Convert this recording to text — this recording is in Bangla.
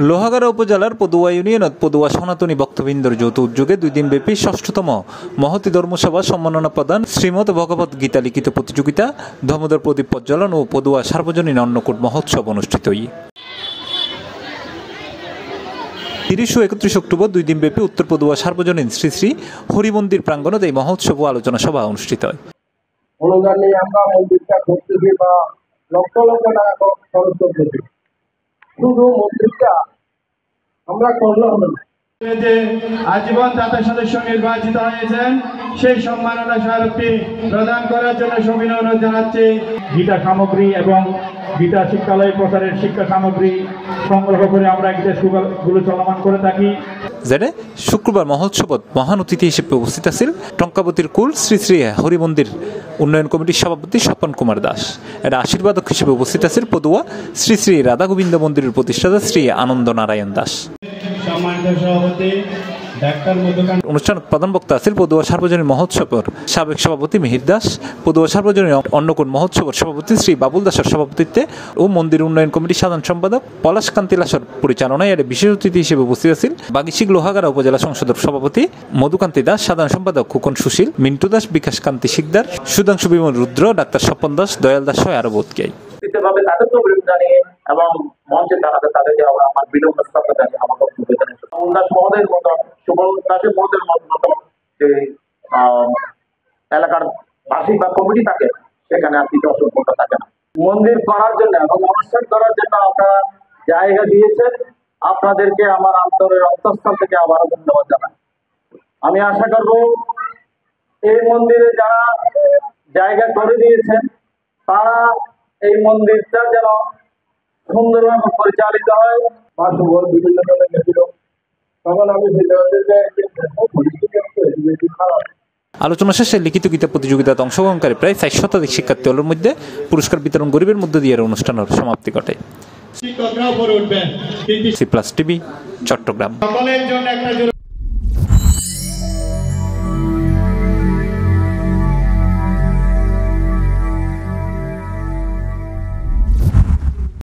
লোহাগাড়া উপজেলার পদুয়া ইউনিয়নত পদুয়া সনাতনী ভক্তবৃন্দর যৌথ উদ্যোগে 2 দিনব্যাপী 6ষষ্ঠতম মহতী ধর্মসভা সম্মাননা প্রদান, শ্রীমদ ভগবত গীতা লিখিত প্রতিযোগিতা, ধর্মোদর প্রদীপ প্রজ্বলন ও পদুয়া সার্বজনীন অন্নকূট মহোৎসব অনুষ্ঠিত। 30 ও 31 অক্টোবর 2 দিনব্যাপী উত্তর পদুয়া সার্বজনীন শ্রী শ্রী হরিমন্দির প্রাঙ্গণে এই মহোৎসব ও আলোচনা সভা অনুষ্ঠিত হয়। অনুদানে আমরা মন্দিরটা করতেছি বা লক্ষ লক্ষ টাকা খরচ করতেছি, শুধু মন্দিরটা আমরা করলে হবে না। যে আজীবন দাতা সদস্য নির্বাচিত হয়েছেন সেই সম্মাননা স্মারকটি প্রদান করার জন্য সবিনয় অনুরোধ জানাচ্ছি। গীতা সামগ্রী এবং গীতা শিক্ষালয় প্রচারের শিক্ষা সামগ্রী সংগ্রহ করে আমরা গীতা স্কুলগুলো চলমান করে থাকি। যেনে শুক্রবার মহোৎসবত মহান অতিথি হিসেবে উপস্থিত আছেন টঙ্কাবতীর কুল শ্রী শ্রী হরিমন্দির উন্নয়ন কমিটির সভাপতি স্বপন কুমার দাস। এর আশীর্বাদক হিসেবে উপস্থিত আছেন পদুয়া শ্রী শ্রী রাধা গোবিন্দ মন্দিরের প্রতিষ্ঠাতা শ্রী আনন্দ নারায়ণ দাস। অনুষ্ঠান প্রধান বক্তা আছেন পদুয়া সার্বজনীন মহোৎসবের সাবেক সভাপতি মিহির দাস, পদুয়া সার্বজনীন অন্নকূট মহোৎসবের সভাপতি শ্রী বাবুল দাসের সভাপতিত্বে ও মন্দির উন্নয়ন কমিটির সাধারণ সম্পাদক পলাশ কান্তি লাসর পরিচালনায় এর বিশেষ অতিথি হিসেবে উপস্থিত আছেন বাগিশিক লোহাগাড়া উপজেলা সংসদের সভাপতি মধুকান্তি দাস, সাধারণ সম্পাদক খোকন সুশীল, মিন্টু দাস, বিকাশ কান্তি শিকদার, সুধাংশু বিমল রুদ্র, ডাক্তার স্বপন দাস, দয়াল দাস সহ আরো বোধকে তাদেরকে অভিযোগ জানিয়ে এবং মঞ্চে দাঁড়াতে তাদেরকে আমার বিলম্ব জানিয়ে আমার বক্তব্য জানিয়েছে। দাস মহোদয়ের মতন, সুবল দাসের মহোদয়ের মতন যে এলাকার বার্ষিক বা কমিটি থাকে সেখানে আর কিছু অসম্পূর্ণ থাকে না। মন্দির করার জন্য এবং অনুষ্ঠান করার জন্য আপনারা জায়গা দিয়েছেন, আপনাদেরকে আমার অন্তরের অন্তঃস্থল থেকে আবারও ধন্যবাদ জানাই। আমি আশা করব এই মন্দিরে যারা জায়গা করে দিয়েছেন তারা এই মন্দিরটা যেন সুন্দরভাবে পরিচালিত হয়। বিভিন্ন দলে গেছিল, তখন আমি আলোচনা শেষে লিখিত গীতা প্রতিযোগিতায় অংশগ্রহণকারী প্রায় 4 শতাধিক শিক্ষার্থীদের মধ্যে পুরস্কার বিতরণ গরিবের মধ্যে দিয়ে অনুষ্ঠানের সমাপ্তি ঘটে। C+ TV, Chittagong.